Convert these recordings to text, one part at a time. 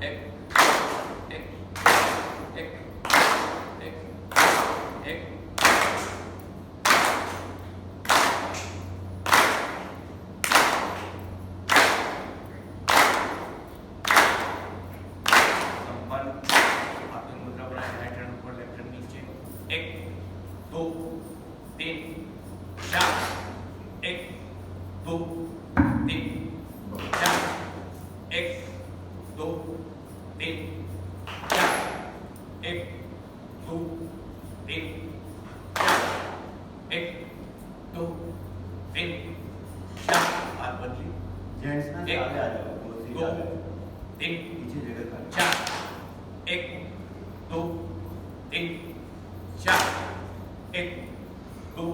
एक एक एक एक एक हाथों मुद्रा बनाए, राइट हैंड ऊपर लेफ्ट हैंड नीचे, 1 2 3 4 1 2 3 4 1 2 3 4 1 2 3 4 1 2 3 4 हाथ बदली, जेंट्स ना आगे आ जाओ, 2 3 पीछे जगह खाली। 4 1 2 3 4 1 2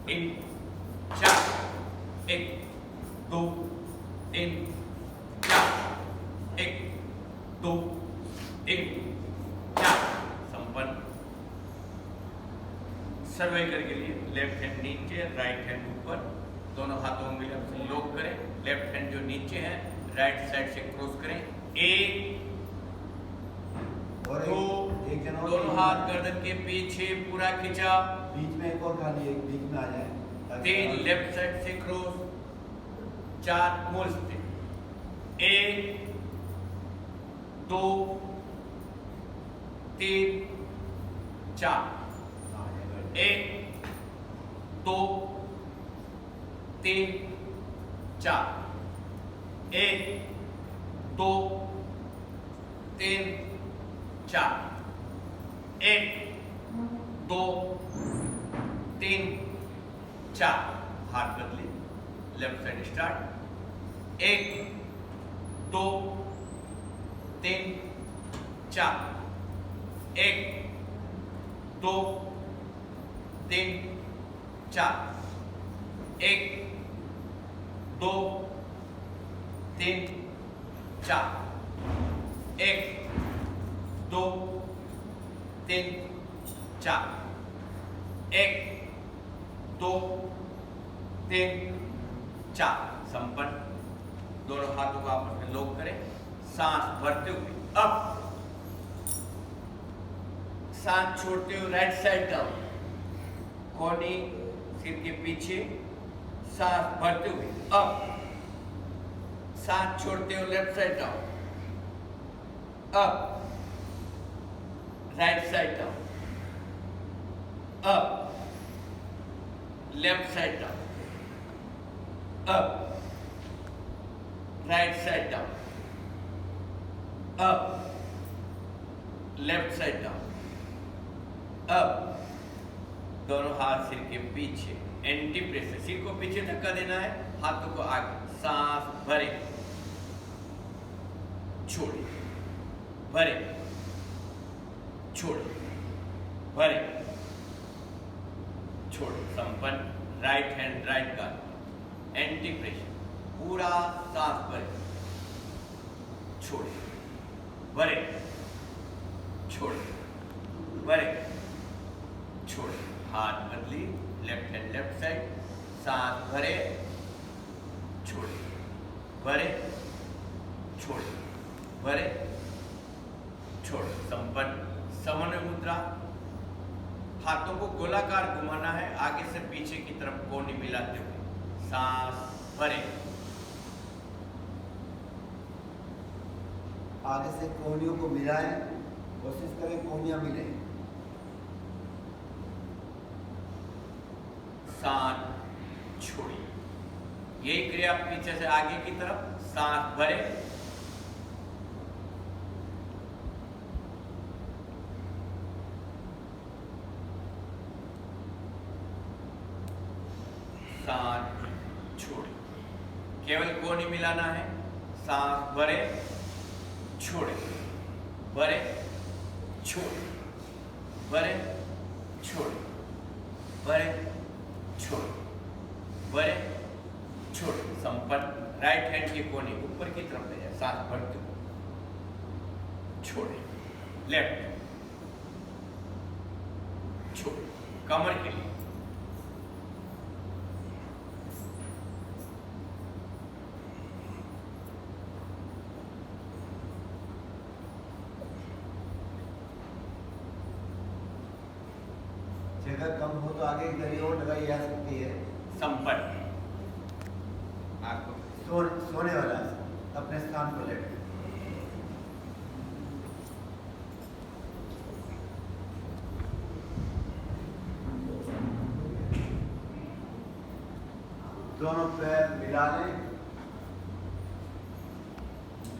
3 4 1 2 3 4 1 2 3 4 संपन्न। सर्वाइकल के लिए लेफ्ट हैंड नीचे, राइट हैंड ऊपर, दोनों हाथों उंगलियों से लॉक करें। लेफ्ट हैंड जो नीचे है राइट साइड से क्रॉस करें। 1 2 दोनों हाथ गर्दन के पीछे पूरा खिंचा। बीच में एक और खाली, एक बीच में आ जाए। 3 लेफ्ट साइड से क्रॉस। 4 मूल स्थिति। 1 2 3 4 1 2 3 4 1 2 3 4 1 2 3 4 हाथ बदली, लेफ्ट साइड स्टार्ट। 1 2 3 4 1 2 3 4 1 2 3 4 1 2 3 4 1 2 3 4 संपन्न। दोनों हाथों को आपस में लॉक करें। सांस भरते हुए अप, सांस छोड़ते हुए राइट साइड डाउन, कोहनी सिर के पीछे। सांस भरते हुए अप, सांस छोड़ते हुए left side down, up, right side down, up, left side down, up, right side down, up, left side down, up. दोनों हाथ सिर के पीछे, एंटी प्रेशर, सिर को पीछे धक्का देना है, हाथों को आगे। सांस भरे, छोड़े, भरे, छोड़े, भरे, छोड़े। संपन्न। Right hand right guard, anti pressure, पूरा सांस भरे, छोड़े, भरे, छोड़े, भरे, छोड़े। हाथ बदली, लेफ्ट हैंड लेफ्ट साइड, सांस भरे, छोड़े, भरे, छोड़े, भरे, छोड़े। संपन्न। समन्वय मुद्रा, हाथों को गोलाकार घुमाना है, आगे से पीछे की तरफ कोहनी मिलाते हुए। सांस भरे, आगे से कोहनियों को मिलाएं, कोशिश करें कोहनियां मिले। सांस छोड़िए। यही क्रिया पीछे से आगे की तरफ। सांस भरे, सांस छोड़िए। केवल कोहनी मिलाना है। सांस भरे, छोड़े, भरे, छोड़े, भरे, छोड़े, भरे, छोड़े, भरे, छोड़े। संपन्न। राइट हैंड की कोहनी ऊपर की तरफ ले जाए, सांस भरते हुए, छोड़े, लेफ्ट, छोड़े। कमर के लिए जगह कम हो तो आगे की दरी और लगाई जा सकती है। संपर्क आपको सोने वाला अपने स्थान पर लेट। दोनों पैर मिला लें,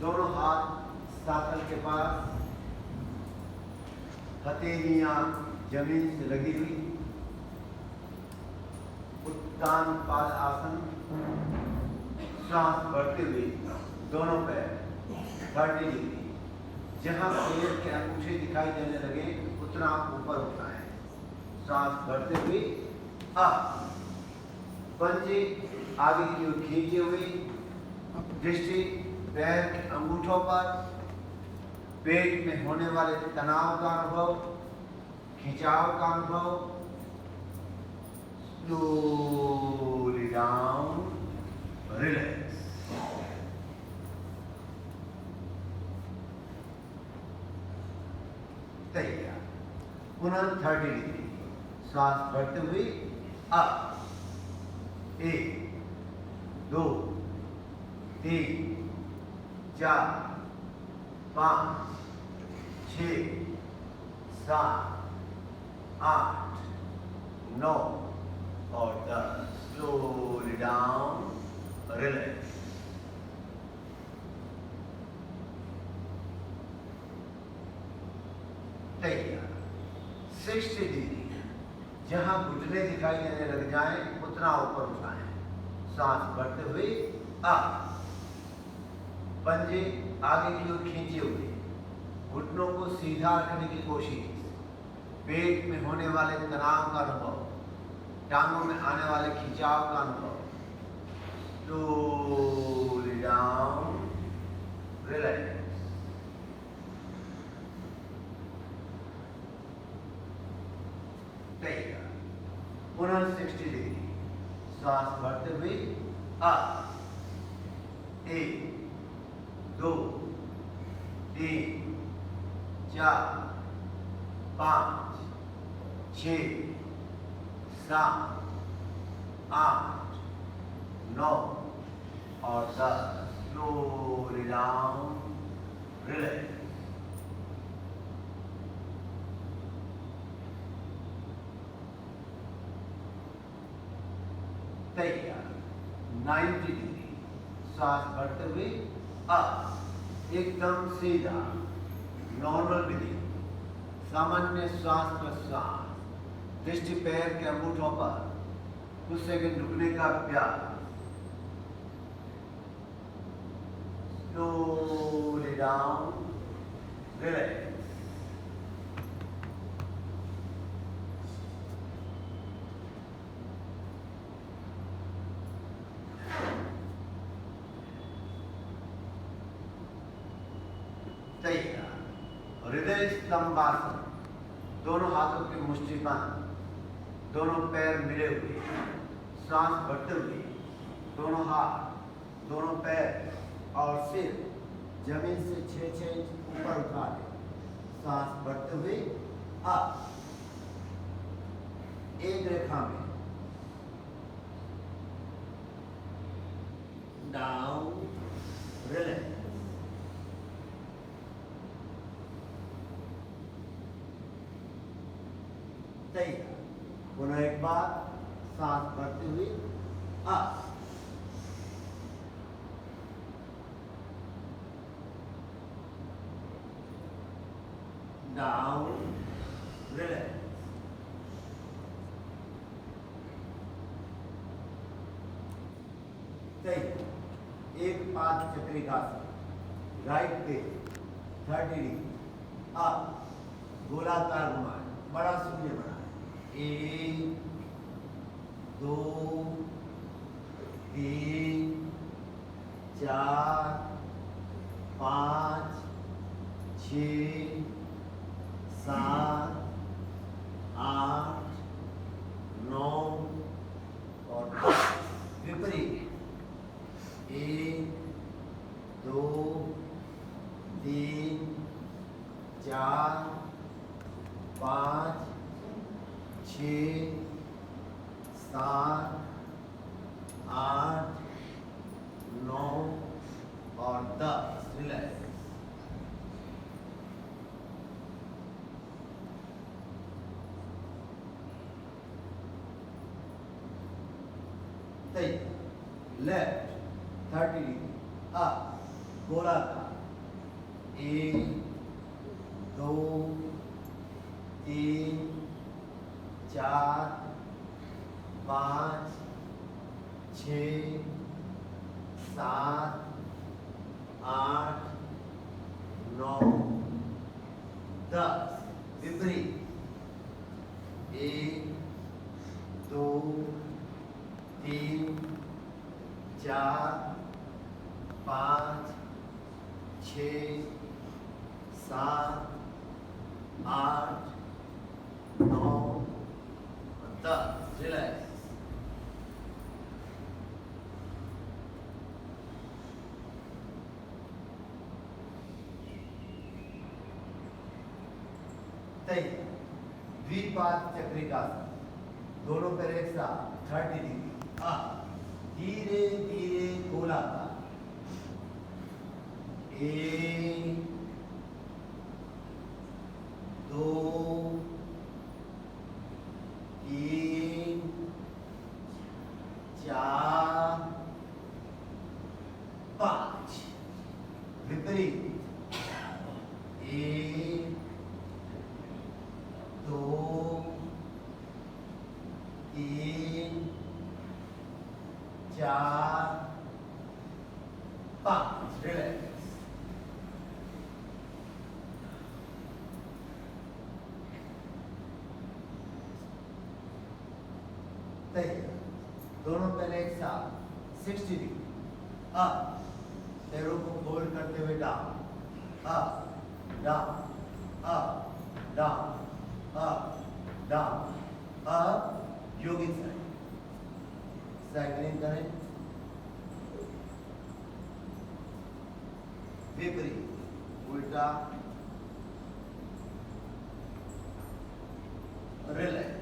दोनों हाथ साकल के पास, हथेलियां जमीन से लगी हुई, उत्तान पाद आसन, सांस भरते हुए दोनों पैर 30 डिग्री, जहां पैर के अंगूठे दिखाई देने लगे उतना ऊपर उठाएं, सांस भरते हुए अप, पंजे आगे की ओर खींचे हुए, दृष्टि पैर के अंगूठों पर, पेट में होने वाले तनाव का अनुभव, खिंचाव का अनुभव, slowly down, relax. तैयार। पुनः 30 डिग्री, सांस भरते हुए अप, 1 2 3 4 5 6 7 8 9 और 10। slowly down, relax. तैयार। 60 डिग्री, जहां घुटने दिखाई देने लग जाएं उतना ऊपर उठाएं, सांस भरते हुए अप, पंजे आगे की ओर खींचे हुए, घुटनों को सीधा रखने की कोशिश, पेट में होने वाले तनाव का अनुभव, टांगों में आने वाले खिंचाव का अनुभव, slowly down, relax. तैयार। पुनः 60 डिग्री, सांस भरते हुए अप, 1 2 3 4 5 6 7 8 9 और 10। slowly down, relax. तैयार। 90 डिग्री, सांस भरते हुए अप, एकदम सीधा, नॉर्मल ब्रीदिंग, सामान्य श्वास प्रश्वास, दृष्टि पैर के अंगूठों पर, कुछ सेकंड रुकने का अभ्यास। slowly down, relax. तैयार। हृदय स्तंभासन, दोनों हाथों के मुष्टिबंद, दोनों पैर मिले हुए, सांस भरते हुए, दोनों हाथ, दोनों पैर और सिर जमीन से 6-6 इंच ऊपर उठा लें, सांस भरते हुए अप, एक रेखा में, डाउन, रिलैक्स। तैयार। पुनः एक बार सांस भरते हुए अप, डाउन, रिलैक्स। तैयार। एक पाद चक्रिकासन, राइट पे 30 डिग्री अप, गोलाकार घुमाएं, बड़ा सूर्य बनाएं, 1 2 3 4 5 6 7 8 9 और 10। विपरीत, 1 2 3 4 5 6 6 7 8 9 और 10 रिलैक्स। लेफ्ट 30 डिग्री अप गोलाकार 1 2 3 4 5 6 7 8 9 10 विपरीत 1 2 3 4 5 6 7 8 9 10 रिलैक्स। द्विपाद चक्रिकासन दोनों पैर एक साथ 30 डिग्री धीरे धीरे गोलाकार 1 2 3 4 5 विपरीत 1 2 3 4 5 रिलैक्स। दोनों पैर एक साथ 60 डिग्री अप पैरों को फोल्ड करते हुए down up down up down up down up योगिक साइकिलिंग करें। विपरीत उल्टा रिलैक्स।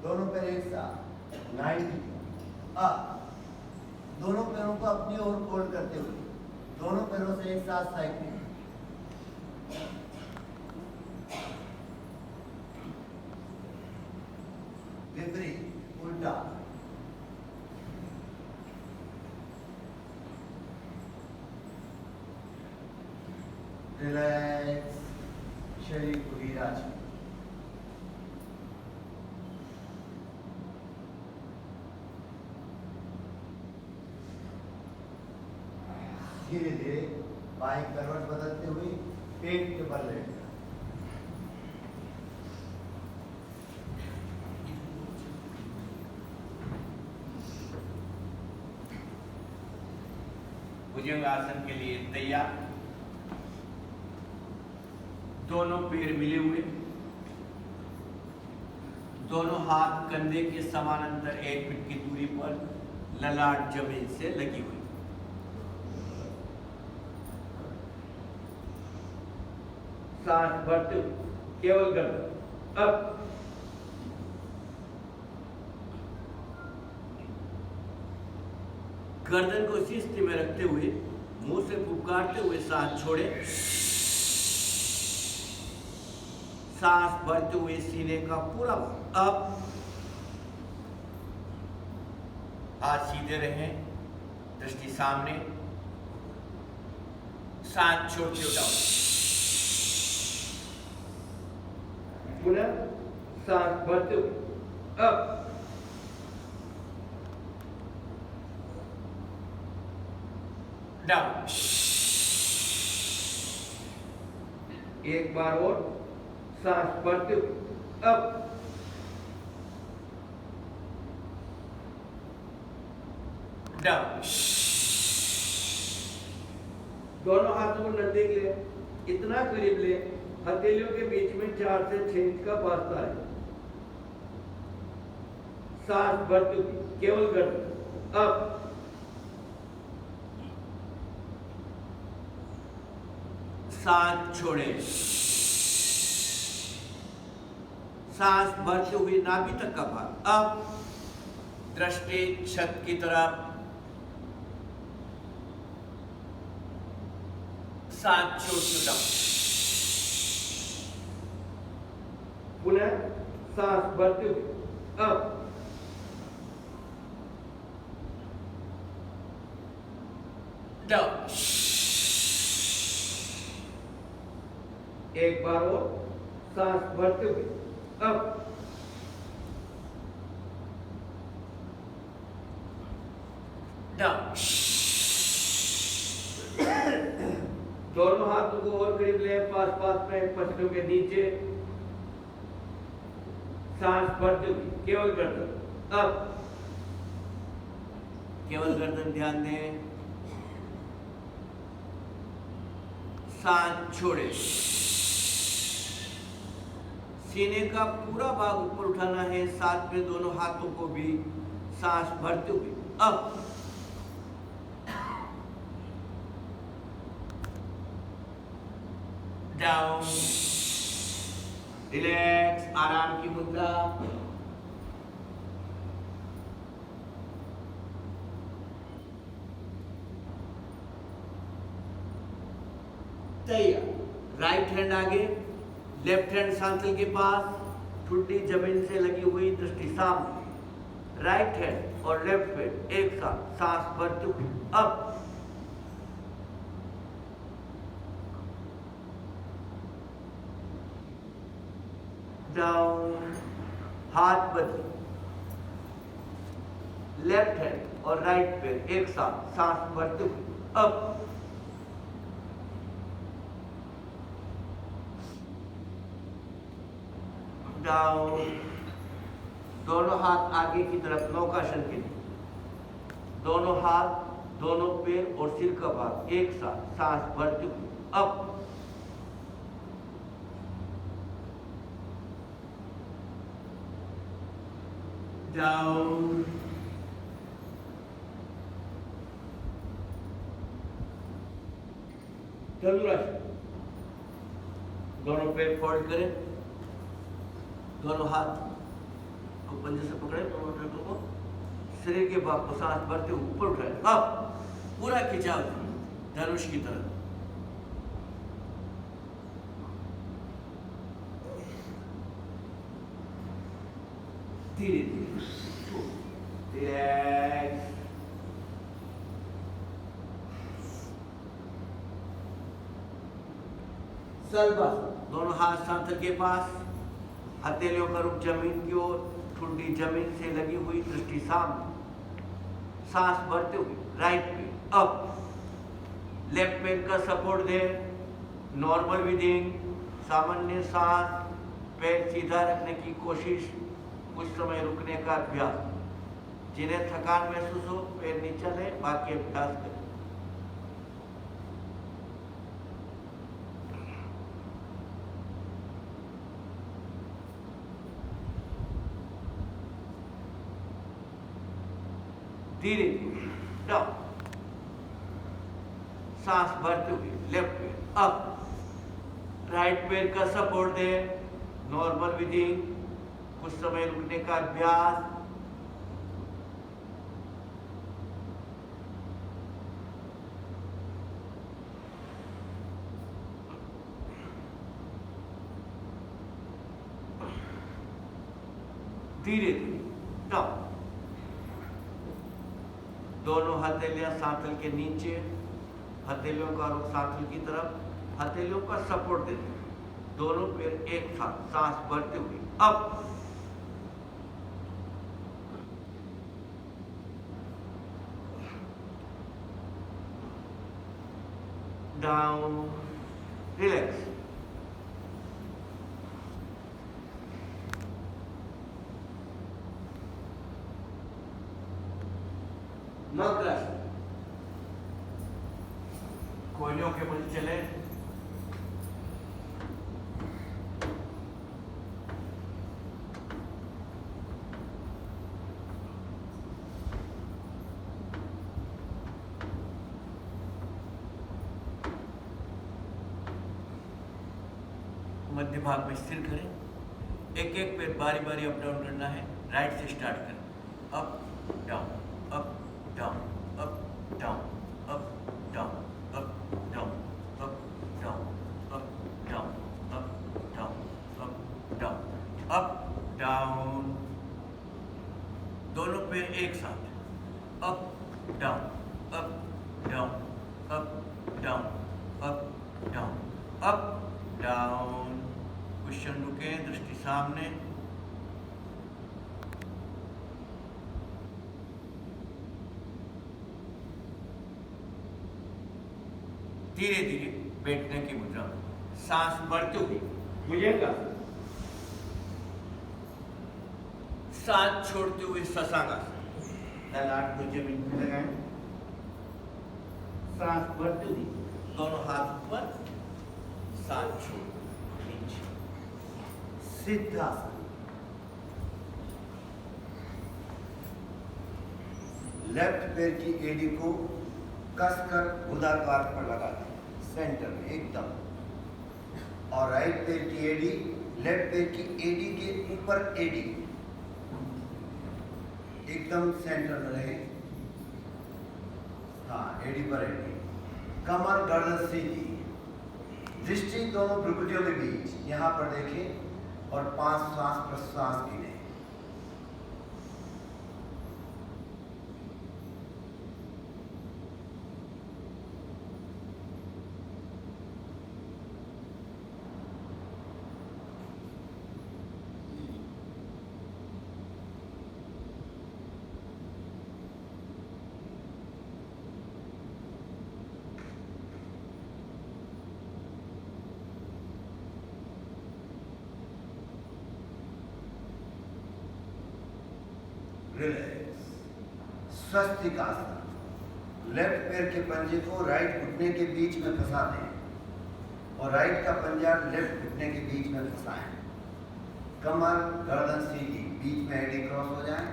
दोनों पैर एक साथ 90 अप दोनों पैरों को अपनी ओर फोल्ड करते हुए दोनों पैरों से एक साथ साइकिलिंग। विपरीत उल्टा रिलैक्स। शरीर को विराज धीरे धीरे बाएं करवट बदलते हुए पेट के बल लेटना। भुजंग आसन के लिए तैयार। दोनों पैर मिले हुए, दोनों हाथ कंधे के समानांतर 1 फीट की दूरी पर ललाट जमीन से लगी हुई। सांस भरते हुए केवल गर्दन अप गर्दन को इसी स्थिति में रखते हुए मुंह से फुफकारते हुए सांस छोड़े। सांस भरते हुए सीने का पूरा अप हाथ सीधे रहें, दृष्टि सामने। सांस छोड़ते हुए डाउन। पुनः सांस भरते हुए अप डाउन। एक बार और सांस भरते हुए अप डाउन। दोनों हाथों को नजदीक ले, इतना करीब ले हथेलियों के बीच में 4 से 6 इंच का फासला है। सांस भरते हुए केवल गर्दन अप, सांस छोड़े, सांस भरते हुए नाभि तक का भाग अप, दृष्टि छत की तरफ, सांस छोड़ते डाउन, पुनः सांस भरते हुए अप, डाउन, एक बार और सांस भरते हुए अप, डाउन, दोनों हाथों को और करीब ले, पास पास में पसलियों के नीचे, सांस भरते हुए केवल गर्दन अप, केवल गर्दन ध्यान दें, सांस छोड़े, सीने का पूरा भाग ऊपर उठाना है, साथ में दोनों हाथों को भी सांस भरते हुए अप, डाउन, रिलैक्स, आराम की मुद्रा, तैयार, राइट हैंड आगे, लेफ्ट हैंड सांतल के पास, ठुड्डी जमीन से लगी हुई, दृष्टि सामने, राइट हैंड और लेफ्ट हैंड एक साथ सांस भरते हुए अप, डाउन, हाथ बदले, लेफ्ट हैंड और राइट पैर एक साथ सांस भरते हुए अप, डाउन, दोनों हाथ आगे की तरफ नौकासन के लिए, दोनों हाथ, दोनों पैर और सिर का भाग एक साथ सांस भरते हुए अप, डाउन, धनुरासन, दोनों पैर फोल्ड करें, दोनों हाथ को पंजे से पकड़े, दोनों पैरों को शरीर के भाग को सांस भरते हुए ऊपर उठाए अप, पूरा खिंचाव धनुष की तरफ, धीरे धीरे रिलैक्स, सलबासन, दोनों हाथ सांतल के पास, हथेलियों का रुख जमीन की ओर, ठुड्डी जमीन से लगी हुई, दृष्टि सामने, सांस भरते हुए राइट पैर अप, लेफ्ट पैर का सपोर्ट दे, नॉर्मल ब्रीदिंग, सामान्य सांस, पैर सीधा रखने की कोशिश, कुछ समय रुकने का अभ्यास, जिन्हें थकान महसूस हो पैर नीचे ले, बाकी अभ्यास करें। धीरे धीरे डाउन, सांस भरते हुए लेफ्ट पैर अप, राइट पैर का सपोर्ट दे, नॉर्मल ब्रीदिंग, कुछ समय रुकने का अभ्यास, धीरे धीरे डाउन, दोनों हथेलियां सांतल के नीचे, हथेलियों का रुख सांतल की तरफ, हथेलियों का सपोर्ट देते हुए, दोनों पैर एक साथ सांस भरते हुए अप, डाउन, रिलैक्स, मकरासन, कोयलियों के बल चले, मध्य भाग में स्थिर करें। एक एक पैर बारी बारी अप डाउन करना है। राइट से स्टार्ट करें। Up down, up down, up down, up down, up down, up down, up down, up down, up down, up down. दोनों पैर एक साथ। Up down, up down, up down, up down, up down. Question रुके, दृष्टि सामने। धीरे धीरे बैठने की मुद्रा में सांस बढ़ती हुई भुजंगा, सांस छोड़ते हुए शशांकासन। ललाट को जमीन में लगाएं। सांस बढ़ती हुई दोनों हाथ ऊपर, सांस छोड़ नीचे। सिद्धासन। लेफ्ट पैर की एड़ी को कसकर गुदाकार पर लगा दें, सेंटर में एकदम। और राइट पैर की एड़ी लेफ्ट पैर की एड़ी के ऊपर एड़ी एकदम सेंटर में रहे। हाँ, एड़ी पर एड़ी। कमर गर्दन सीधी, दृष्टि दोनों भ्रुकुटियों के बीच, यहां पर देखें और 5 श्वास प्रश्वास गिने। रिलैक्स। स्वस्तिकासन। लेफ्ट पैर के पंजे को राइट घुटने के बीच में फंसा दें और राइट का पंजा लेफ्ट घुटने के बीच में फंसाएं। कमर गर्दन सीधी, बीच में एडी क्रॉस हो जाए।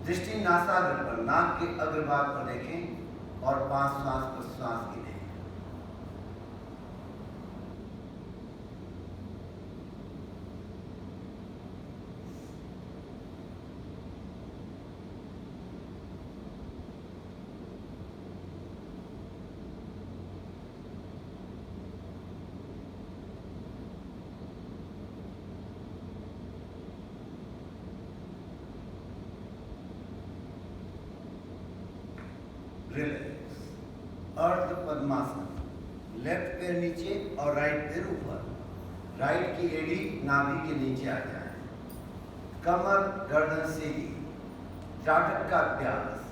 दृष्टि नासाग्र पर, नाक के अग्रभाग पर देखें और 5 श्वास प्रश्वास गिने। रिलैक्स। अर्ध पद्मासन। लेफ्ट पैर नीचे और राइट पैर ऊपर। राइट की एड़ी नाभि के नीचे आ जाए। कमर गर्दन सीधी। जाटक का अभ्यास।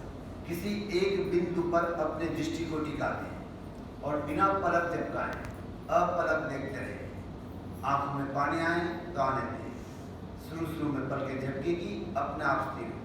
किसी एक बिंदु पर अपने दृष्टि को टिका दें और बिना पलक झपकाएं, अपलक देखते रहें। आंखों में पानी आए तो आने दें। शुरू में पलकें झपकेगी, अपने आप स्थिर।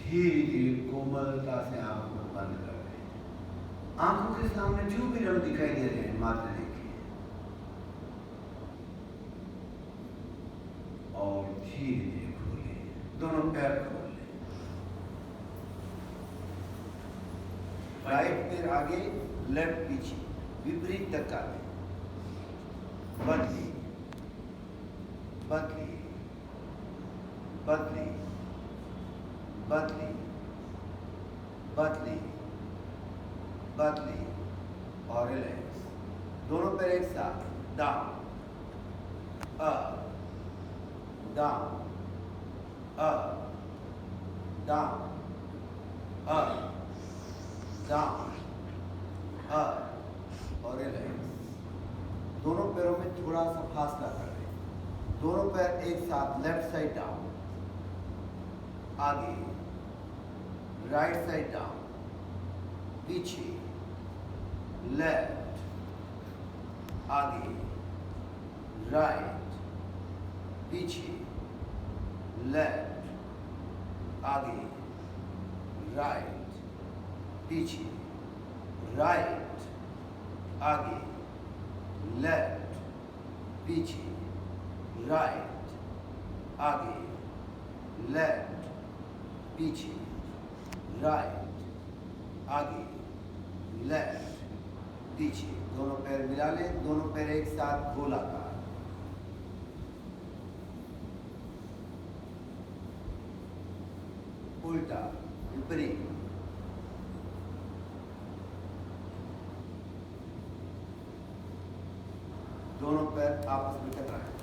धीरे धीरे कोमलता से आंखों को बंद कर दें। आंखों के सामने जो भी रंग दिखाई दे रहे हैं मात्र देखिए और धीरे धीरे खोले, दोनों पैर खोल लें। राइट पैर आगे, लेफ्ट पीछे, विपरीत धक्का दें। बदली बदली बदली बदली बदली बदली और रिलैक्स। दोनों पैर एक साथ, down up down up down up down up और रिलैक्स। दोनों पैरों में थोड़ा सा फासला कर दें। दोनों पैर एक साथ, लेफ्ट साइड डाउन, आगे, राइट साइड डाउन, पीछे, लेफ्ट, आगे, राइट, पीछे, लेफ्ट, आगे, राइट, पीछे, राइट, आगे, लेफ्ट, पीछे, राइट, आगे, लेफ्ट, पीछे, राइट, आगे, लेफ्ट, पीछे। दोनों पैर मिला लें, दोनों पैर एक साथ गोलाकार। उल्टा, विपरीत। दोनों पैर आपस में टकराएं।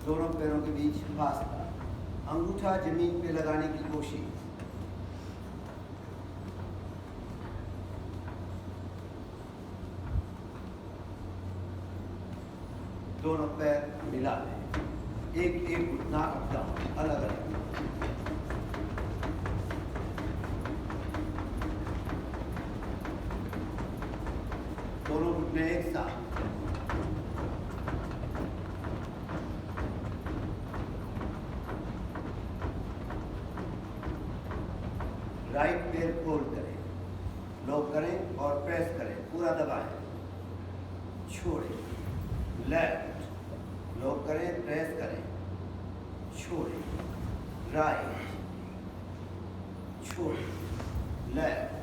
दोनों पैरों के बीच फासला, अंगूठा जमीन पे लगाने की कोशिश। दोनों पैर मिला लें, एक एक घुटना अप डाउन, अलग अलग। दोनों घुटने एक साथ, राइट पैर फोल्ड करें, लॉक करें और प्रेस करें, पूरा दबाएं, छोड़ें, लेफ्ट, लॉक करें, प्रेस करें, छोड़ें, राइट, छोड़ें, लेफ्ट,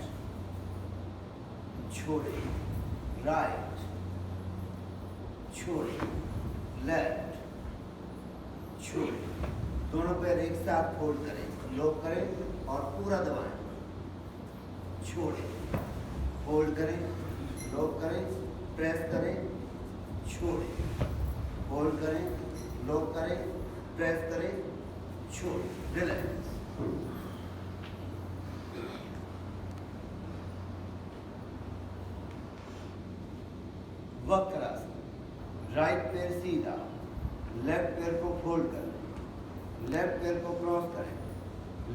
छोड़ें, राइट, छोड़ें, लेफ्ट, छोड़ें। दोनों पैर एक साथ फोल्ड करें, लॉक करें और पूरा दबाएं, छोड़ें, होल्ड करें, लॉक करें, प्रेस करें, छोड़ें, होल्ड करें, लॉक करें, प्रेस करें, छोड़ें, रिलैक्स। वक्रासन, राइट पैर सीधा, लेफ्ट पैर को फोल्ड करें, लेफ्ट पैर को क्रॉस करें,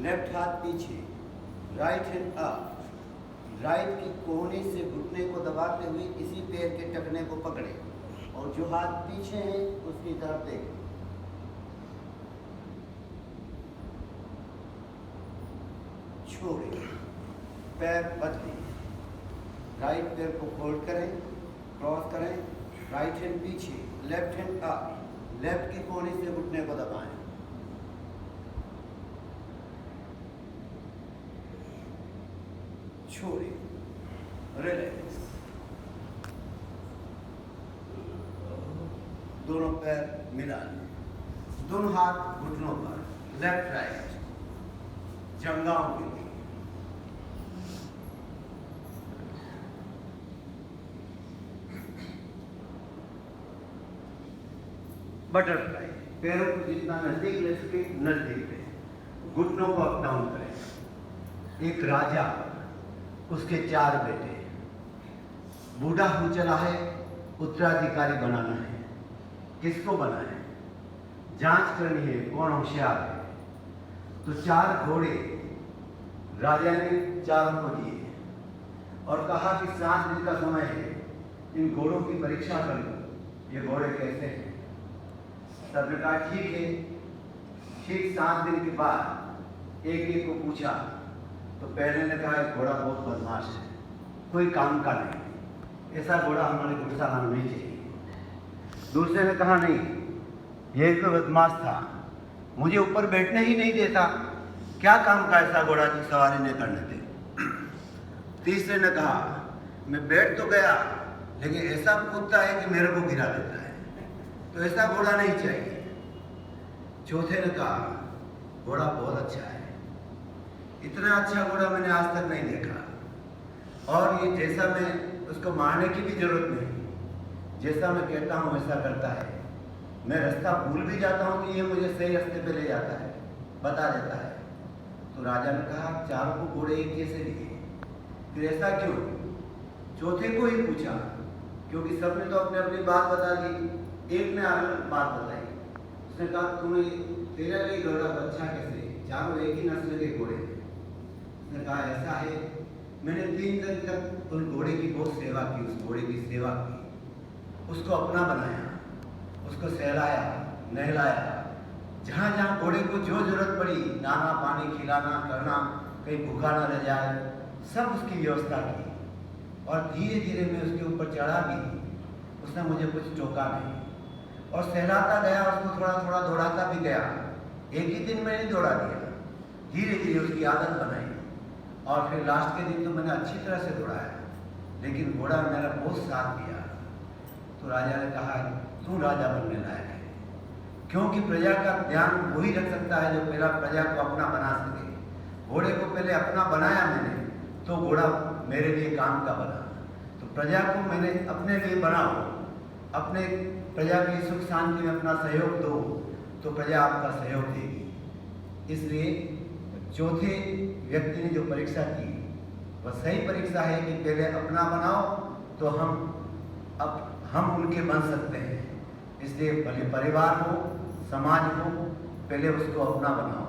लेफ्ट हाथ पीछे, राइट हैंड अप, राइट की कोहनी से घुटने को दबाते हुए इसी पैर के टखने को पकड़ें और जो हाथ पीछे है उसकी तरफ देखें। छोड़ें, पैर बदलें, राइट पैर को फोल्ड करें, क्रॉस करें, राइट हैंड पीछे, लेफ्ट हैंड अप, लेफ्ट की कोहनी से घुटने को दबाएं। छोड़ें, रिलैक्स। दोनों पैर मिला लें, दोनों हाथ घुटनों पर, लेफ्ट राइट, जंघाओं के लिए। बटरफ्लाई, पैरों को जितना नजदीक ले सके नजदीक ले, घुटनों को अप डाउन करें। एक राजा, उसके 4 बेटे, बूढ़ा हो चला है, उत्तराधिकारी बनाना है। किसको बनाए? जांच करनी है कौन होशियार है। तो 4 घोड़े राजा ने चारों को दिए और कहा कि 7 दिन का समय है, इन घोड़ों की परीक्षा कर लो, ये घोड़े कैसे हैं। सबने कहा ठीक है। ठीक 7 दिन के बाद एक एक को पूछा तो पहले ने कहा घोड़ा बहुत बदमाश है, कोई काम का नहीं, ऐसा घोड़ा हमारे घुड़शाला में नहीं चाहिए। दूसरे ने कहा नहीं, ये तो बदमाश था, मुझे ऊपर बैठने ही नहीं देता, क्या काम का ऐसा घोड़ा की सवारी नहीं करने दे। तीसरे ने कहा मैं बैठ तो गया लेकिन ऐसा कूदता है कि मेरे को गिरा देता है, तो ऐसा घोड़ा नहीं चाहिए। चौथे ने कहा घोड़ा बहुत अच्छा है, इतना अच्छा घोड़ा मैंने आज तक नहीं देखा, और ये जैसा मैं उसको मारने की भी जरूरत नहीं, जैसा मैं कहता हूँ वैसा करता है। मैं रास्ता भूल भी जाता हूँ कि ये मुझे सही रास्ते पे ले जाता है, बता देता है। तो राजा ने कहा चारों को घोड़े एक जैसे दिए, फिर ऐसा क्यों? चौथे को ही पूछा, क्योंकि सबने तो अपनी अपनी बात बता दी, एक ने अलग बात बताई। उसने कहा तुम्हें तेरा लिए घोड़ा अच्छा कैसे, चारों एक ही नस्ल के घोड़े। उसने कहा ऐसा है, मैंने 3 दिन तक उस घोड़े की बहुत सेवा की, उस घोड़े की सेवा की, उसको अपना बनाया, उसको सहलाया नहलाया, जहाँ जहाँ घोड़े को जो जरूरत पड़ी, दाना पानी खिलाना करना, कहीं भूखा ना रह जाए, सब उसकी व्यवस्था की। और धीरे धीरे मैं उसके ऊपर चढ़ा भी, उसने मुझे कुछ टोका नहीं, और सहलाता गया, उसको थोड़ा थोड़ा दौड़ाता भी गया। एक ही दिन में नहीं दौड़ा दिया, धीरे धीरे उसकी आदत बनाई, और फिर लास्ट के दिन तो मैंने अच्छी तरह से दौड़ाया, लेकिन घोड़ा मेरा बहुत साथ दिया। तो राजा ने कहा तू राजा बनने लायक है, क्योंकि प्रजा का ध्यान वही रख सकता है जो पहला प्रजा को अपना बना सके। घोड़े को पहले अपना बनाया मैंने, तो घोड़ा मेरे लिए काम का बना। तो प्रजा को मैंने अपने लिए बनाओ, अपने प्रजा की सुख शांति में अपना सहयोग दो, तो प्रजा आपका सहयोग देगी। इसलिए चौथे व्यक्ति ने जो परीक्षा की वह सही परीक्षा है कि पहले अपना बनाओ तो हम उनके बन सकते हैं। इसलिए भले परिवार हो, समाज हो, पहले उसको अपना बनाओ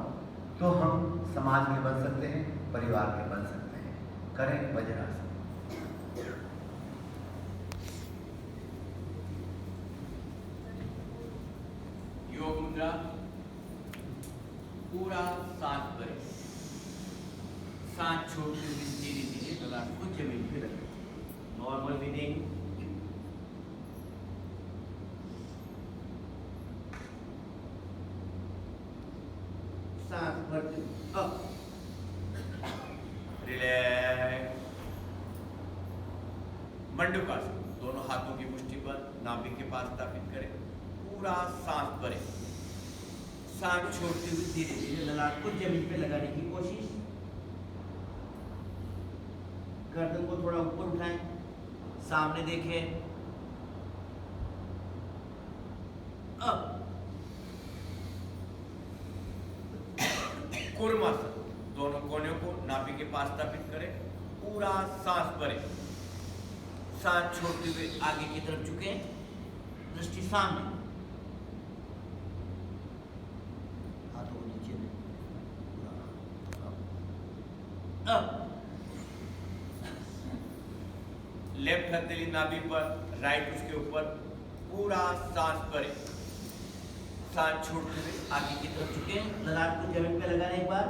तो हम समाज के बन सकते हैं, परिवार के बन सकते हैं। करें वज्रासन। योग मुद्रा, पूरा सांस भरें, सांस छोड़ते हुए धीरे धीरे गला को जमीन पे रखें। नॉर्मल ब्रीदिंग, सांस भरते अप, रिलैक्स। मंडूकासन, दोनों हाथों की मुट्ठी पर नाभि के पास स्थापित करें, पूरा सांस भरें, सांस छोड़ते हुए धीरे धीरे ललाट को जमीन पे लगाने की कोशिश। गर्दन को थोड़ा ऊपर उठाएं, सामने देखें। अब कूर्मासन, दोनों कोनों को नाभि के पास स्थापित करें, पूरा सांस भरें, सांस छोड़ते हुए आगे की तरफ झुकें, दृष्टि सामने, हाथों को नीचे में। अब लेफ्ट हथेली नाभि पर, राइट उसके ऊपर, पूरा सांस भरें, सांस छोड़ते हुए आगे की तरफ झुकें, ललाट को जमीन पे लगाने एक बार,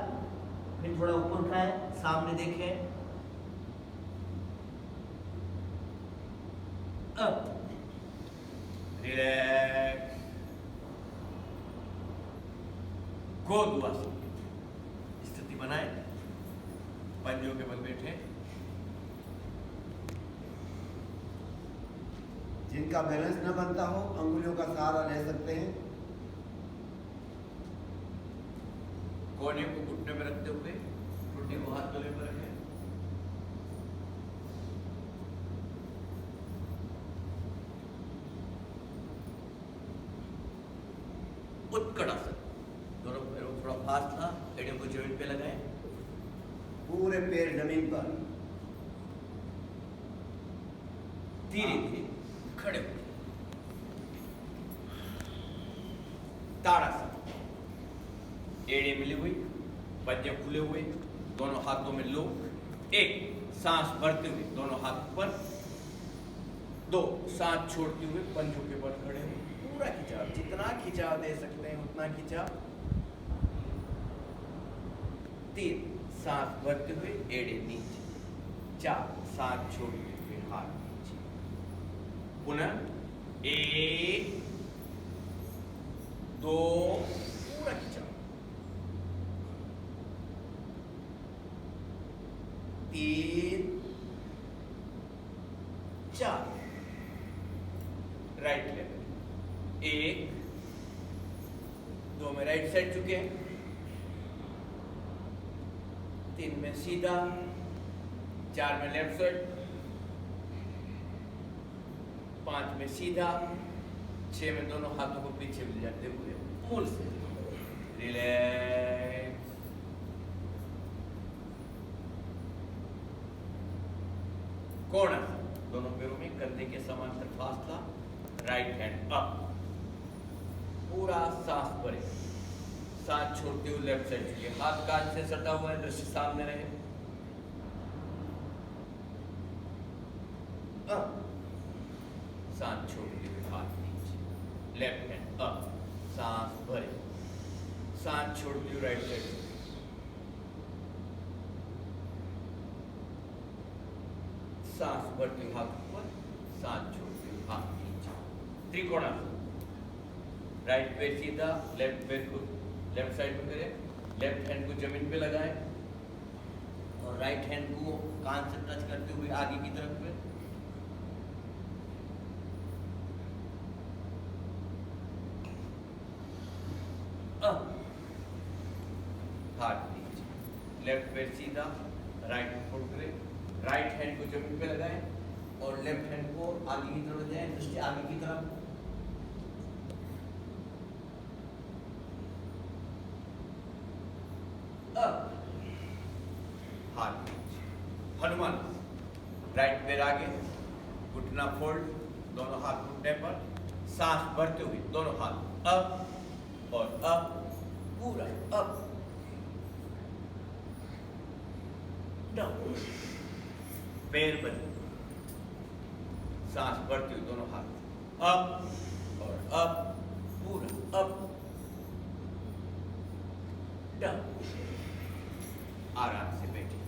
फिर थोड़ा ऊपर उठाएं, सामने देखें। अब रिलैक्स। गोदवासन स्थिति बनाएं, पंजों के बल बैठे। जिनका बैलेंस न बनता हो अंगुलियों का सहारा ले सकते हैं। कोने को घुटने में रखते हुए घुटने को हाथ गले पर रखें। उत्कटासन, दोनों पैरों को थोड़ा फासला, एड़ियों को जमीन पे लगाएं, पूरे पैर जमीन पर, धीरे धीरे खड़े हो। ताड़ासन, एड़े मिली हुई, पंजे खुले हुए, दोनों हाथों में लो, एक सांस भरते हुए दोनों हाथ ऊपर, 2 सांस छोड़ते हुए पंजों के बल खड़े हो, पूरा खिंचाव, जितना खिंचाव दे सकते हैं उतना खिंचाव। 3 सांस भरते हुए एड़े नीचे। 4 सांस छोड़ते हुए हाथ नीचे। पुनः 1 2 पूरा खिंचाव। 3 4 राइट लेवल। 1 2 में राइट साइड झुके, 3 में सीधा, 4 में लेफ्ट साइड, 5 में सीधा, 6 में दोनों हाथों को पीछे ले जाते हुए मूल से रिलैक्स। कोण, दोनों पैरों में कंधे के समांतर फासला, राइट हैंड अप, पूरा सांस भरे। सांस छोड़ते हुए लेफ्ट साइड झुके, हाथ कान से सटा हुआ है, दृष्टि सामने रहे। सांस छोड़ते हुए हाथ नीचे, लेफ्ट हैंड अप, सांस भरे। सांस छोड़ते हुए राइट साइड झुके, सांस भरते हुए हाथ ऊपर, सांस छोड़ते हुए हाथ नीचे। त्रिकोणासन, राइट पैर सीधा, लेफ्ट पैर को लेफ्ट साइड में करें, लेफ्ट हैंड को जमीन पे लगाएं और राइट हैंड को कान से टच करते हुए आगे की तरफ में। हाथ नीचे, लेफ्ट पैर सीधा, राइट फोल्ड करें, राइट हैंड को जमीन पे लगाएं और लेफ्ट हैंड को आगे की तरफ जाए, दृष्टि आगे की तरफ। हाथ नीचे, हनुमान, राइट पैर आगे, घुटना फोल्ड, दोनों हाथ घुटने पर, सांस भरते हुए दोनों हाथ अप और अप, पूरा अप डाउन। पैर बंद, सांस भरते हुए दोनों हाथ अप और अप, पूरा अप डाउन। आराम से बैठिए।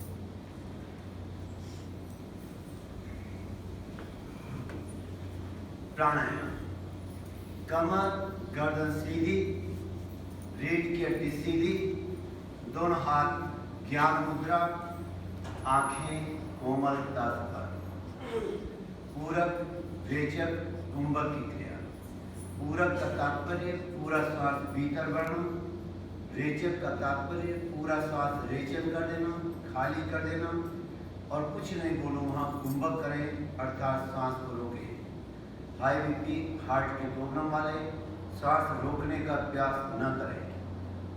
प्राणायाम, कमर गर्दन सीधी, रीढ़ की हड्डी सीधी, दोनों हाथ ज्ञान मुद्रा, आंखें कोमलता पर। पूरक, रेचक, कुंभक की क्रिया। पूरक का तात्पर्य पूरा श्वास भीतर बढ़ना, रेचक का तात्पर्य पूरा श्वास रेचन कर देना, खाली कर देना और कुछ नहीं बोलो वहाँ कुंभक करें, अर्थात सांस को रोकें। हाई बीपी, हार्ट के प्रॉब्लम वाले सांस रोकने का अभ्यास न करें।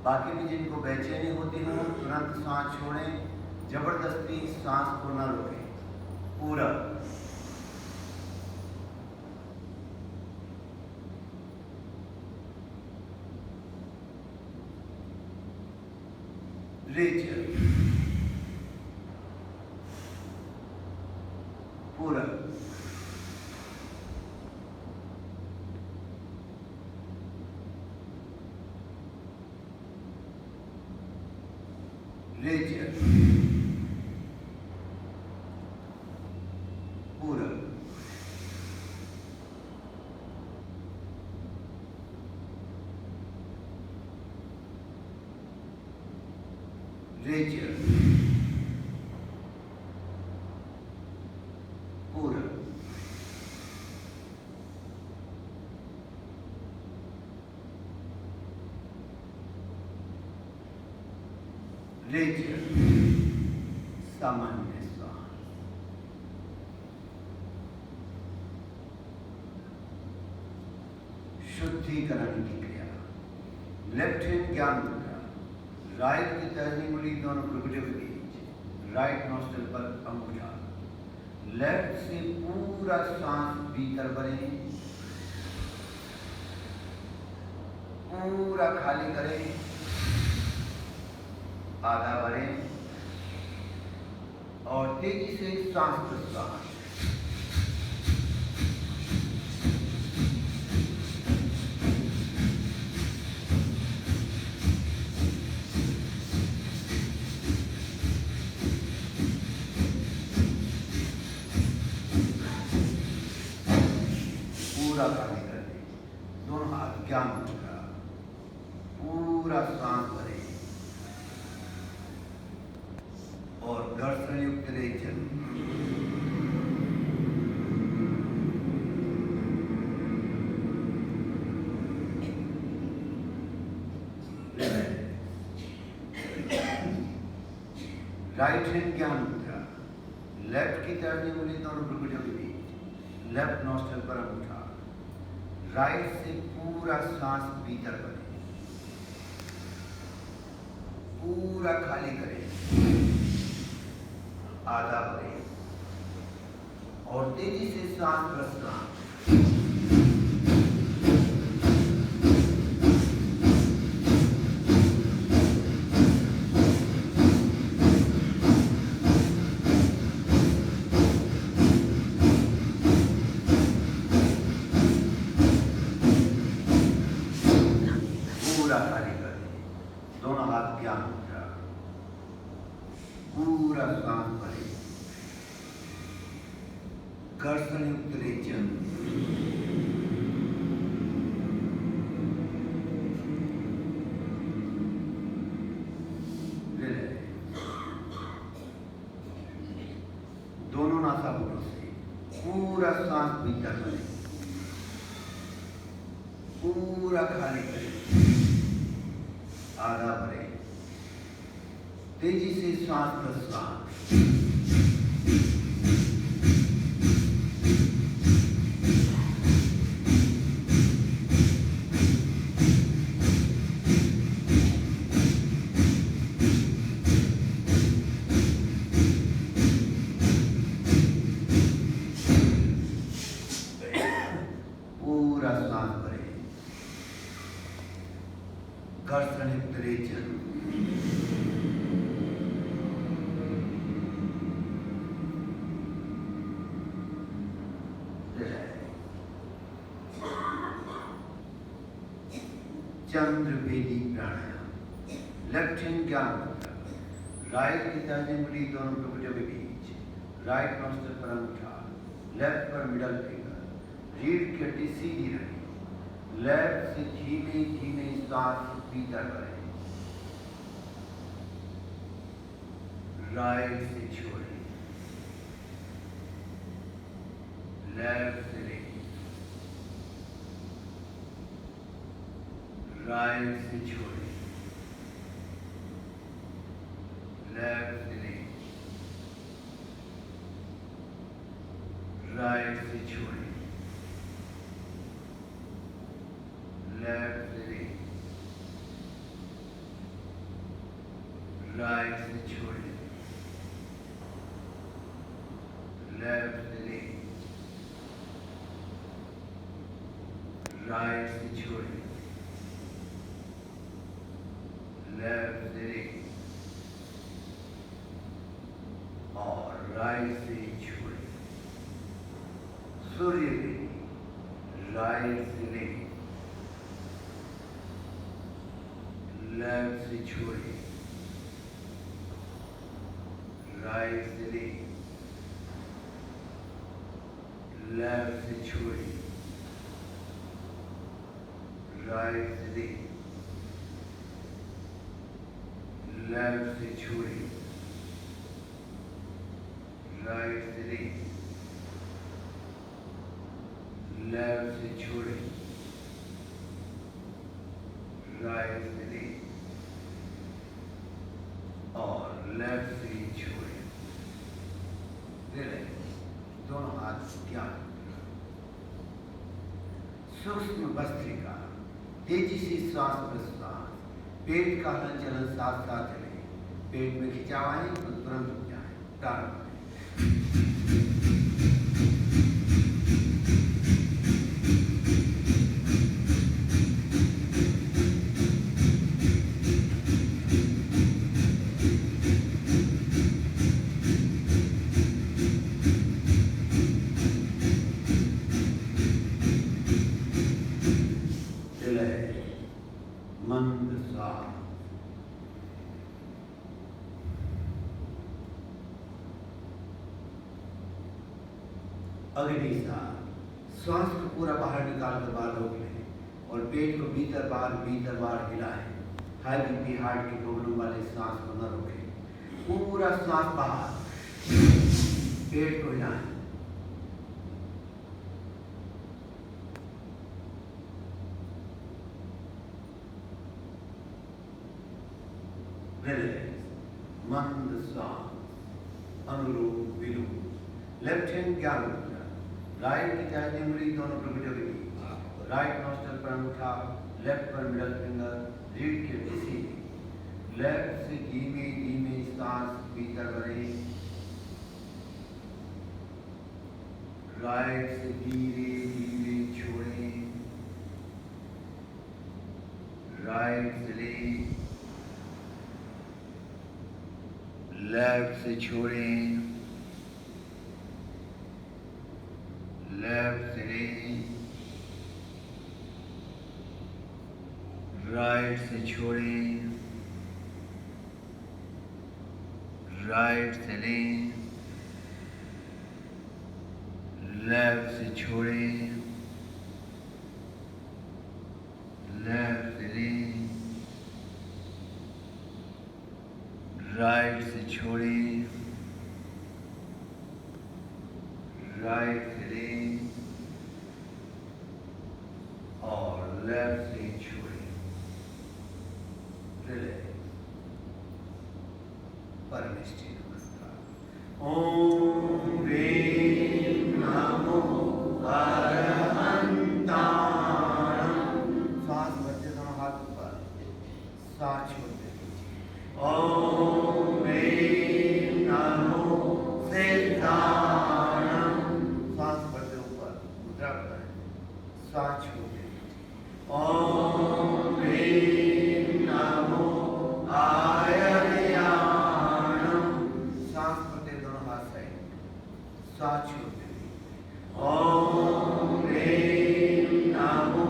बाकी भी जिनको बेचैनी होती हो तुरंत सांस छोड़ें, जबरदस्ती सांस को न रोकें। पूरा रेचल, पूरा रेचल, पूरा रेचल, पूरा रेचल, सामान्य श्वास। शुद्धिकरण की क्रिया। लेफ्ट हैंड ज्ञान मुद्रा, राइट की तर्जनी मुड़ी दोनों भ्रुकुटियों के बीच, राइट नोस्ट्रिल पर अंगूठा। लेफ्ट से पूरा सांस भीतर भरें, पूरा खाली करें, आधा भरें और तेजी से सांस प्रश्वास। पूरा खाली कर दे। दोनों हाथ ज्ञान मुद्रा, पूरा सांस भरे और घर्षण युक्त रेचन। राइट हैंड ज्ञान मुद्रा, लेफ्ट की तरफ उंगली दोनों भ्रुकुटियों के बीच, लेफ्ट नॉस्ट्रल पर अंगूठा, राइट से पूरा सांस भीतर भरें, पूरा खाली करें, आधा भरें और तेजी से सांस प्रश्वास। पूरा खाली कर दें, दोनों हाथ ज्ञान मुद्रा, पूरा सांस भरे, घर्षण युक्त रेचन। दोनों नासापुटों से पूरा सांस भीतर भरे, पूरा खाली करें, आधा भरे, तेजी से सांस प्रश्वास। पूरा सांस भरे, घर्षण युक्त रेचन। चंद्रभेदी प्राणायाम, लेफ्ट हैंड ज्ञान मुद्रा, राइट की तर्जनी उंगली दोनों भ्रुकुटियों के बीच, राइट नॉस्ट्रल पर अंगूठा, लेफ्ट पर मिडल फिंगर, रीढ़ की हड्डी सीधी रखें, लेफ्ट से धीमे धीमे सांस भीतर भरें, राइट से छोड़ें, लेफ्ट से लें, राइट से छोड़ें, लेफ्ट से लें, राइट से छोड़ें, लेफ्ट से लें, राइट से छोड़ें, लेफ्ट से लें, राइट से छोड़ें, लेफ्ट से लें और राइट से छोड़ें। सूर्य बेदी, राइट से लें, लेफ्ट से छोड़ें, राइट से लें, लेफ्ट से छोड़ें, राइट से लें, लेफ्ट से छोड़ें, राइट से लें, लेफ्ट से छोड़ें, राइट से लें और लेफ्ट से छोड़ें। दोनों हाथ ज्ञान, सूक्ष्म भस्त्रिका, तेजी से श्वास प्रश्वास, पेट का हलन चलन साथ साथ चले, पेट में खिंचाव आए तो तुरंत रुक जाए, प्रारंभ करें। मंद श्वास, अग्नि सांस, श्वास को पूरा बाहर निकाल कर बाहर रोक लें और पेट को भीतर बाहर हिलाएं। हाई बीपी हार्ट की प्रॉब्लम वाले सांस को न रोकें, पूरा सांस बाहर, पेट को हिलाएं। मंद सांस, अनुलोम विलोम। लेफ्ट हैंड ज्ञान मुद्रा, राइट की दाहिनी उंगली दोनों प्रकटों के बीच, राइट नोस्ट्रल पर अंगूठा, लेफ्ट पर मिडल फिंगर, रीढ़ के पीछे। लेफ्ट से धीमे धीमे सांस भीतर भरें, राइट से धीरे धीरे छोड़ें, राइट से लें, लेफ्ट से छोड़ें, लेफ्ट से लें, राइट से छोड़ें, राइट से लें, लेफ्ट से छोड़ें, लेफ्ट से लें, राइट से छोड़ें, राइट से लें और लेफ्ट से छोड़ें। रिलैक्स। परमेष्टि नमस्कार। ओम ह्रीं नमो अरहन्ताणं। सांस भरते दोनों हाथ ऊपर, सांस छोड़ते ओम ह्रीं नमो सिद्धाणं। सांस भरते ऊपर, मुद्रा बनाएं, सांस छोड़ते ओम ह्रीं नमो आयव्याणं। सांस भरते दोनों हाथ साइड, सांस छोड़ते ओम ह्रीं नमो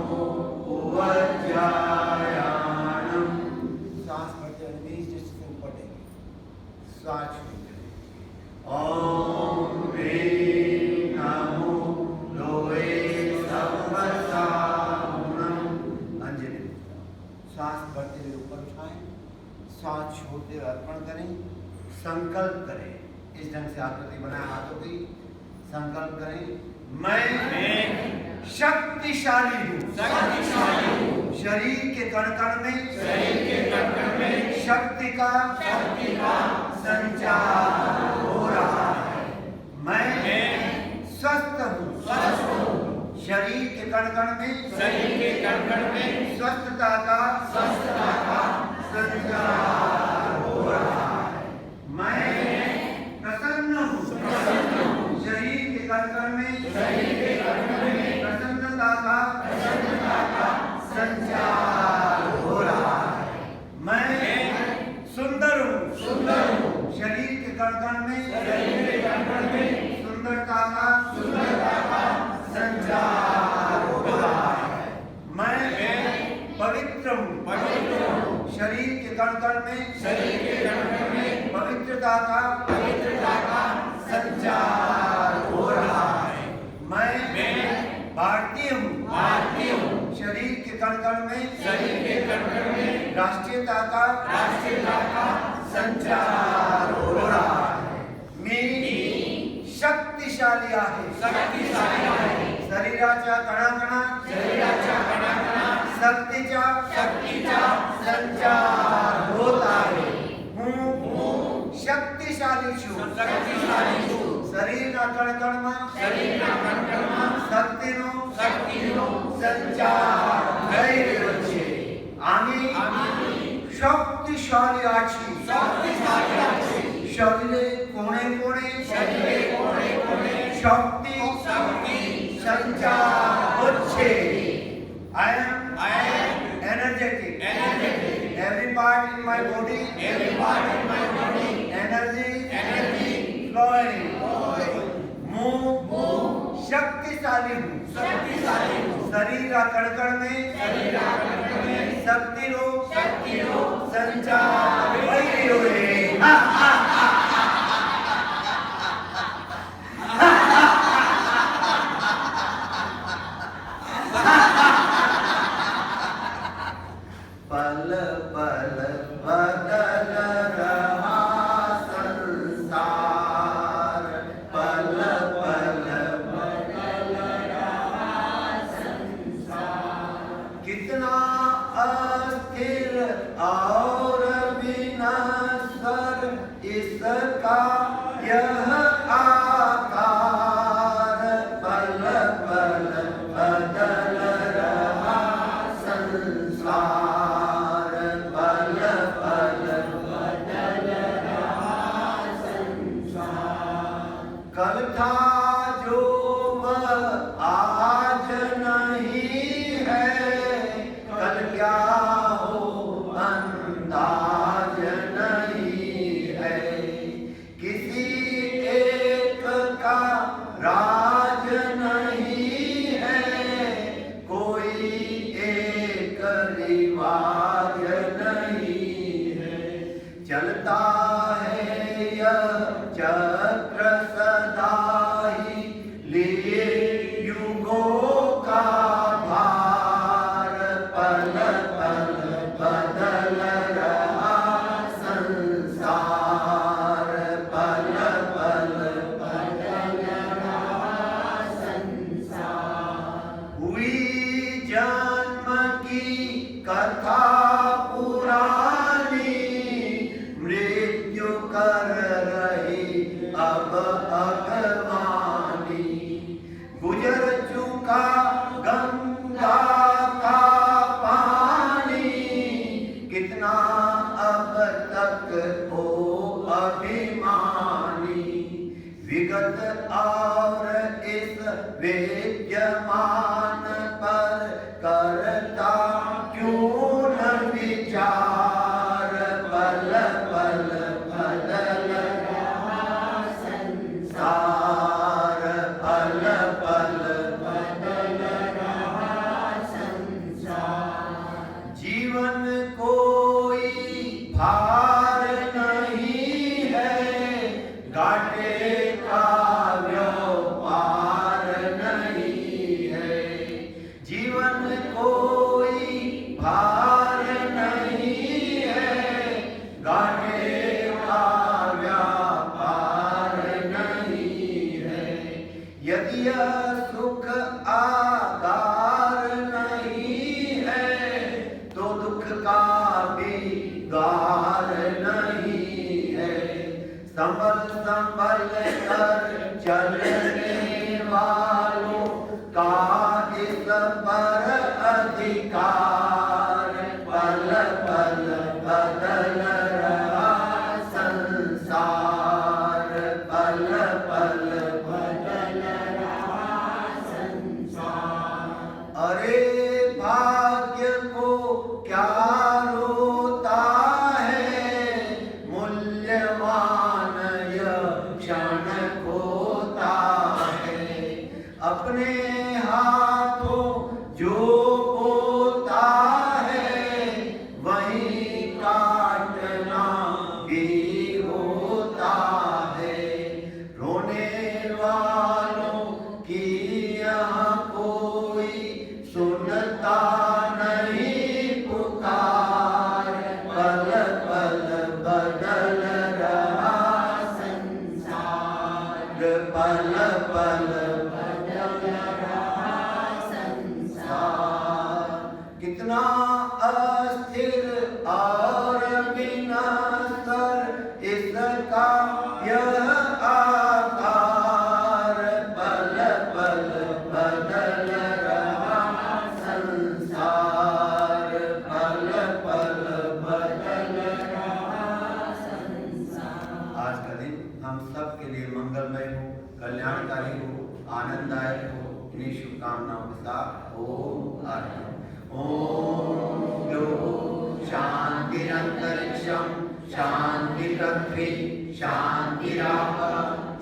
उज्जायाणं। सांस भरते सांस छोड़ते ओम ह्रीं नमो लोहे सर्वसाहुणं। अंजलि। सांस भरते हुए ऊपर उठाएं, सांस छोड़ते हुए अर्पण करें, संकल्प करें। इस ढंग से आकृति बनाए हाथों की, संकल्प करें, मैं शक्तिशाली हूँ, शरीर के कण कण में शक्ति का संचार हो रहा है। मैं स्वस्थ हूँ, शरीर के कण कण में स्वस्थता का संचार हो रहा है। मैं प्रसन्न हूँ, शरीर के कण कण में प्रसन्नता का संचार हो रहा है। मैं सुंदर हूँ, शरीर के कण कण में सुंदरता का संचार हो रहा है। मैं पवित्र हूँ, शरीर के कण कण में पवित्रता का संचार हो रहा है। मैं भारतीय हूँ, शरीर के कण कण में राष्ट्रीयता का संचार हो रहा है। मेरी शक्तिशाली आहे, शरीराच्या कणाकणा शक्तीचा संचार होत आहे। हूँ शक्तिशाली છું, શરીરના કણકણમાં શક્તિનો સંચાર થઈ રહ્યો છે। আমি শক্তিশালী আছি, শরীরে কোণে কোণে শক্তি সঞ্চার হচ্ছে। I am energetic. Every part in my body, energy flowing. मैं शक्तिशाली हूँ, शरीर का कण में शक्ति रो संचार वही हुए। यह आकार पल पल बदल रहा संसार, पल पल बदल रहा संसार। कल था जो वह आज नहीं है, कल क्या हो अंदाज नहीं है। किसी एक का राज नहीं है, कोई एक रिवाज नहीं है। चलता है यह चक्र सदा ही लिए युगों का भार, पल पल बदल रहा संसार, पल पल बदल रहा संसार। हुई जन्म की कथा पुरानी, मृत्यु कर रही अब अगवानी। गुजर चुका गंगा का पानी, कितना अब तक हो अभिमानी। विगत और इस विद्यमान पर करता क्यों न विचार, पल पल बदल रहा संसार, पल पल बदल रहा संसार। जीवन कोई भार नहीं है, घाटे का व्यापार नहीं है। जीवन कोई भार नहीं है, घाटे का व्यापार नहीं है। यदि यह सुख आधार नहीं है, तो दुख का भी द्वार नहीं है। संभल संभल कर चलने वालों का इस पर अधिकार, पल पल बदल रहा संसार, पल पल बदल रहा संसार। अरे भाग्य को क्या रोता है, मूल्यवान यह क्षण खोता है। अपने हाथों जो बोता है, वही काटना भी होता है। रोने वालों की यहाँ कोई सुनता नहीं पुकार, पल पल बदल रहा संसार, पल पल बदल रहा संसार। कितना अस्थिर और विनश्वर इसका यह आकार, पल पल बदल रहा संसार, पल पल बदल रहा संसार। आज का दिन हम सब के लिए मंगलमय हो, कल्याणकारी हो, आनंददायक हो। इन्हीं शुभकामनाओं के साथ ओम आर्य ओम यो शांतिरंतरिक्षम शांति पृथ्वी शांतिराप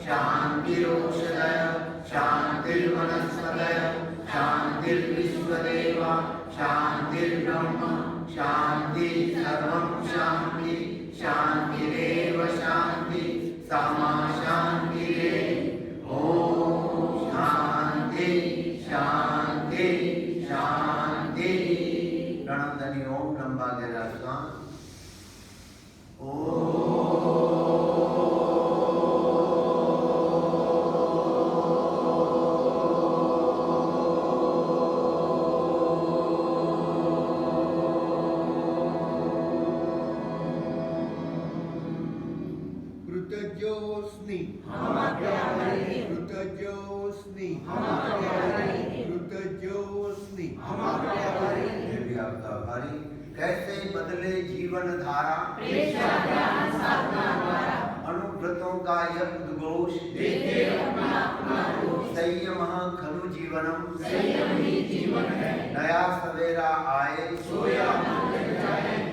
शांतिरोषधय शांतिर्वनस्पतय शांतिर्विश्वदेव शांतिर्ब्रह्म शांति सर्वं शांति शांतिरेव शांति सामा शांतिरे। ओम शांति शांति शांति। प्रणवध्वनि ओम ब्रह्माग्रस्वाम। ओम कृतजोस्मि कृतजोस्मि कृतजोस्मि। फिर भी आपका आभारी। कैसे बदले जीवन धारा अनुव्रतों का यह उद्घोष संयम खलु जीवनम नया सवेरा आए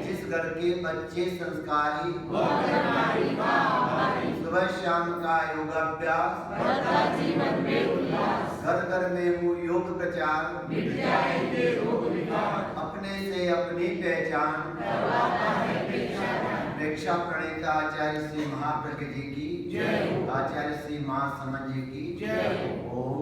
जिस घर के बच्चे संस्कारी सुबह शाम का योगाभ्यास घर घर में वो योग प्रचार अपने से अपनी पहचान प्रेक्षा प्रणेता आचार्य श्री महाप्रज्ञ जी की आचार्य श्री महासमन जी की ओम